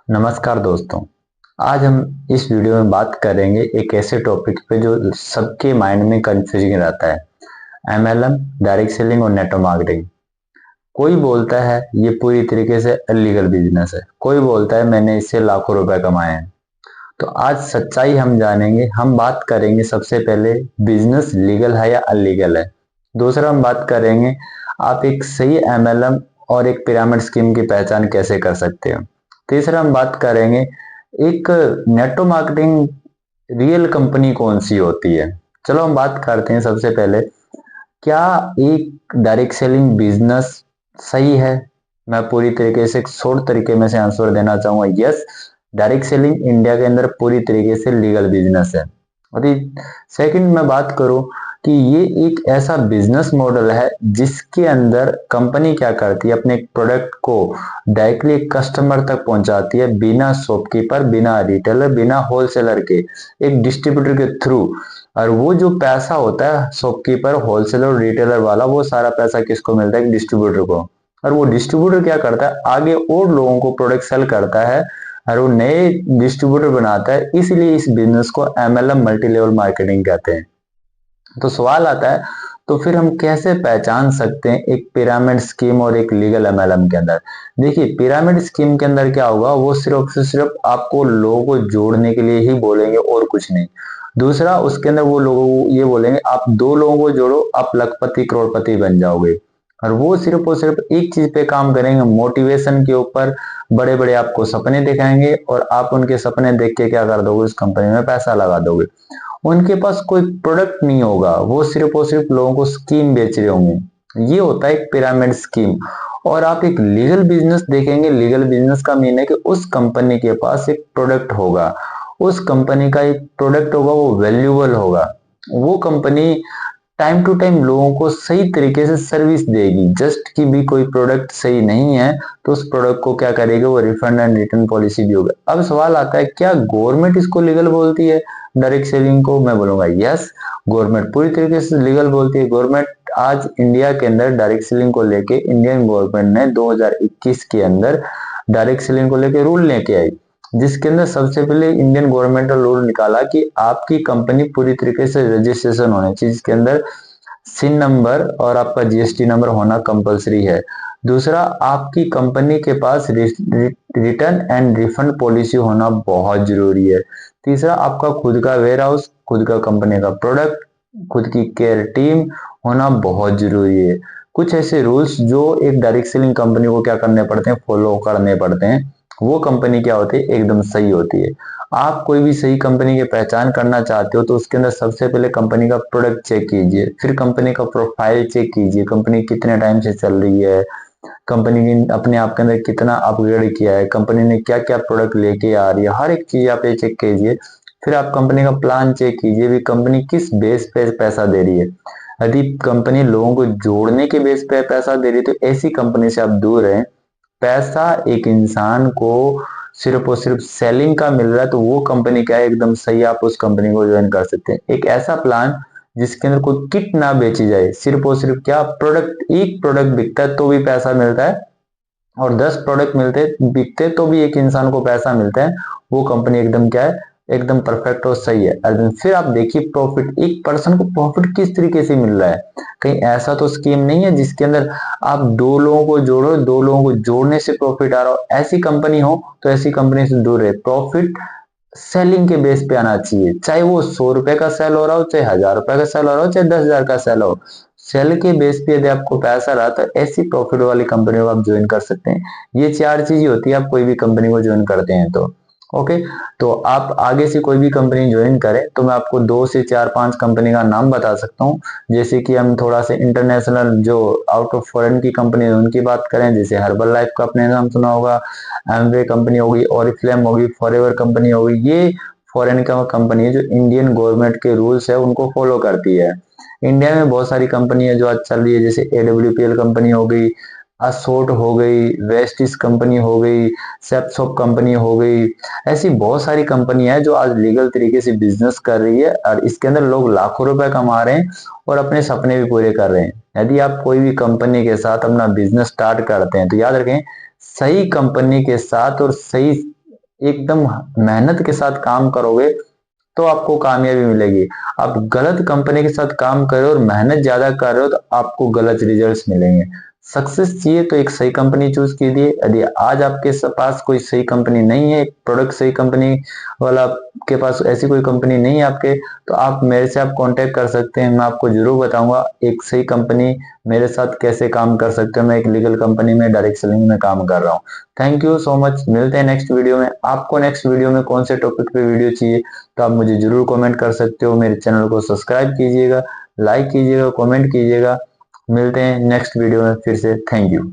नमस्कार दोस्तों। आज हम इस वीडियो में बात करेंगे एक ऐसे टॉपिक पे जो सबके माइंड में कंफ्यूजिंग रहता है। एमएलएम, डायरेक्ट सेलिंग और नेटवर्क मार्केटिंग। कोई बोलता है ये पूरी तरीके से इलीगल बिजनेस है, कोई बोलता है मैंने इससे लाखों रुपए कमाए हैं। तो आज सच्चाई हम जानेंगे। हम बात करेंगे सबसे पहले बिजनेस लीगल है या अलीगल है। दूसरा हम बात करेंगे आप एक सही एमएलएम और एक पिरामिड स्कीम की पहचान कैसे कर सकते हो। तीसरा हम बात करेंगे एक नेटवर्क मार्केटिंग रियल कंपनी कौन सी होती है। चलो हम बात करते हैं सबसे पहले, क्या एक डायरेक्ट सेलिंग बिजनेस सही है। मैं पूरी तरीके से एक शॉर्ट तरीके में से आंसर देना चाहूंगा, यस, डायरेक्ट सेलिंग इंडिया के अंदर पूरी तरीके से लीगल बिजनेस है। और सेकंड मैं बात करूं कि ये एक ऐसा बिजनेस मॉडल है जिसके अंदर कंपनी क्या करती है, अपने प्रोडक्ट को डायरेक्टली कस्टमर तक पहुंचाती है, बिना शॉपकीपर, बिना रिटेलर, बिना होलसेलर के, एक डिस्ट्रीब्यूटर के थ्रू। और वो जो पैसा होता है शॉपकीपर, होलसेलर, रिटेलर वाला, वो सारा पैसा किसको मिलता है? डिस्ट्रीब्यूटर को। और वो डिस्ट्रीब्यूटर क्या करता है, आगे और लोगों को प्रोडक्ट सेल करता है और वो नए डिस्ट्रीब्यूटर बनाता है। इसलिए इस बिजनेस को एमएलएम, मल्टी लेवल मार्केटिंग कहते हैं। तो सवाल आता है, तो फिर हम कैसे पहचान सकते हैं एक पिरामिड स्कीम और एक लीगल एमएलएम के अंदर? देखिए, पिरामिड स्कीम के अंदर क्या होगा, वो सिर्फ से सिर्फ आपको लोगों को जोड़ने के लिए ही बोलेंगे और कुछ नहीं। दूसरा, उसके अंदर वो लोगों को ये बोलेंगे आप दो लोगों को जोड़ो, आप लखपति करोड़पति बन जाओगे। और वो सिर्फ और सिर्फ एक चीज पे काम करेंगे, मोटिवेशन के ऊपर। बड़े बड़े आपको सपने दिखाएंगे और आप उनके सपने देख के क्या कर दोगे, उस कंपनी में पैसा लगा दोगे। उनके पास कोई प्रोडक्ट नहीं होगा, वो सिर्फ और सिर्फ लोगों को स्कीम बेच रहे होंगे। ये होता है एक पिरामिड स्कीम। और आप एक लीगल बिजनेस देखेंगे, लीगल बिजनेस का मीन है कि उस कंपनी के पास एक प्रोडक्ट होगा, उस कंपनी का एक प्रोडक्ट होगा, वो वैल्यूएबल होगा। वो कंपनी टाइम टू टाइम लोगों को सही तरीके से सर्विस देगी। जस्ट कि भी कोई प्रोडक्ट सही नहीं है तो उस प्रोडक्ट को क्या करेगी, वो रिफंड एंड रिटर्न पॉलिसी भी होगा। अब सवाल आता है, क्या गवर्नमेंट इसको लीगल बोलती है डायरेक्ट सेलिंग को? मैं बोलूंगा यस, गवर्नमेंट पूरी तरीके से लीगल बोलती है। गवर्नमेंट आज इंडिया के अंदर डायरेक्ट सेलिंग को लेके, इंडियन गवर्नमेंट ने 2021 के अंदर डायरेक्ट सेलिंग को लेके रूल लेके आई, जिसके अंदर सबसे पहले इंडियन गवर्नमेंट ने रूल निकाला कि आपकी कंपनी पूरी तरीके से रजिस्ट्रेशन होनी चाहिए, जिसके अंदर सिन नंबर और आपका जीएसटी नंबर होना कंपलसरी है। दूसरा, आपकी कंपनी के पास रिटर्न एंड रिफंड पॉलिसी होना बहुत जरूरी है। तीसरा, आपका खुद का वेयर हाउस, खुद का कंपनी का प्रोडक्ट, खुद की केयर टीम होना बहुत जरूरी है। कुछ ऐसे रूल्स जो एक डायरेक्ट सेलिंग कंपनी को क्या करने पड़ते हैं, फॉलो करने पड़ते हैं। वो कंपनी क्या होती है, एकदम सही होती है। आप कोई भी सही कंपनी की पहचान करना चाहते हो तो उसके अंदर सबसे पहले कंपनी का प्रोडक्ट चेक कीजिए, फिर कंपनी का प्रोफाइल चेक कीजिए, कंपनी कितने टाइम से चल रही है, कंपनी ने अपने आप के अंदर कितना अपग्रेड किया है, कंपनी ने क्या क्या प्रोडक्ट लेके आ रही है, हर एक चीज आप ये चेक कीजिए। फिर आप कंपनी का प्लान चेक कीजिए भी कंपनी किस बेस पे पैसा दे रही है। यदि कंपनी लोगों को जोड़ने के बेस पे पैसा दे रही है तो ऐसी कंपनी से आप दूर रहें। पैसा एक इंसान को सिर्फ और सिर्फ सेलिंग का मिल रहा है तो वो कंपनी क्या है, एकदम सही, आप उस कंपनी को ज्वाइन कर सकते हैं। एक ऐसा प्लान जिसके अंदर कोई किट ना बेची जाए, सिर्फ और सिर्फ क्या प्रोडक्ट, एक प्रोडक्ट बिकता है तो भी पैसा मिलता है और 10 प्रोडक्ट मिलते बिकते तो भी एक इंसान को पैसा मिलता है। वो कंपनी एकदम क्या है, एकदम परफेक्ट और सही है। और फिर आप देखिए प्रॉफिट, एक पर्सन को प्रॉफिट किस तरीके से मिल रहा है। कहीं ऐसा तो स्कीम नहीं है जिसके अंदर आप दो लोगों को जोड़ो, दो लोगों को जोड़ने से प्रॉफिट आ रहा हो। ऐसी कंपनी हो तो ऐसी कंपनी से दूर रहे। प्रॉफिट सेलिंग के बेस पे आना चाहिए, चाहे वो 100 रुपए का सेल हो रहा हो, चाहे 1000 रुपए का सेल हो रहा हो, चाहे 10,000 का सेल हो। सेल के बेस पे यदि आपको पैसा रहा तो ऐसी प्रॉफिट वाली कंपनी को आप ज्वाइन कर सकते हैं। ये चार चीज होती है आप कोई भी कंपनी को ज्वाइन करते हैं तो। ओके, तो आप आगे से कोई भी कंपनी ज्वाइन करें तो मैं आपको 2 से 4 5 कंपनी का नाम बता सकता हूँ। जैसे कि हम थोड़ा से इंटरनेशनल जो आउट ऑफ फॉरेन की कंपनी है उनकी बात करें, जैसे हर्बल लाइफ का आपने नाम सुना होगा, एमवे कंपनी होगी, ओरिफ्लेम होगी, फॉरएवर कंपनी होगी। ये फॉरेन का कंपनी है जो इंडियन गवर्नमेंट के रूल्स है उनको फॉलो करती है। इंडिया में बहुत सारी कंपनी है जो आज चल रही है, जैसे एडब्ल्यूपीएल कंपनी हो गई, असोट हो गई, वेस्टिस कंपनी हो गई, सेप्सॉप कंपनी हो गई। ऐसी बहुत सारी कंपनी है जो आज लीगल तरीके से बिजनेस कर रही है और इसके अंदर लोग लाखों रुपए कमा रहे हैं और अपने सपने भी पूरे कर रहे हैं। यदि आप कोई भी कंपनी के साथ अपना बिजनेस स्टार्ट करते हैं तो याद रखें, सही कंपनी के साथ और सही एकदम मेहनत के साथ काम करोगे तो आपको कामयाबी मिलेगी। आप गलत कंपनी के साथ काम कर रहे हो और मेहनत ज्यादा कर रहे हो तो आपको गलत रिजल्ट्स मिलेंगे। सक्सेस चाहिए तो एक सही कंपनी चूज कीजिए। यदि आज आपके पास कोई सही कंपनी नहीं है, प्रोडक्ट सही कंपनी वाला के पास ऐसी कोई कंपनी नहीं है आपके, तो आप मेरे से आप कांटेक्ट कर सकते हैं। मैं आपको जरूर बताऊंगा एक सही कंपनी मेरे साथ कैसे काम कर सकते हो। मैं एक लीगल कंपनी में डायरेक्ट सेलिंग में काम कर रहा हूँ। Thank you so much. मिलते हैं नेक्स्ट वीडियो में। आपको नेक्स्ट वीडियो में कौन से टॉपिक पे वीडियो चाहिए तो आप मुझे जरूर कमेंट कर सकते हो। मेरे चैनल को सब्सक्राइब कीजिएगा, लाइक कीजिएगा, कमेंट कीजिएगा। मिलते हैं नेक्स्ट वीडियो में फिर से। Thank you.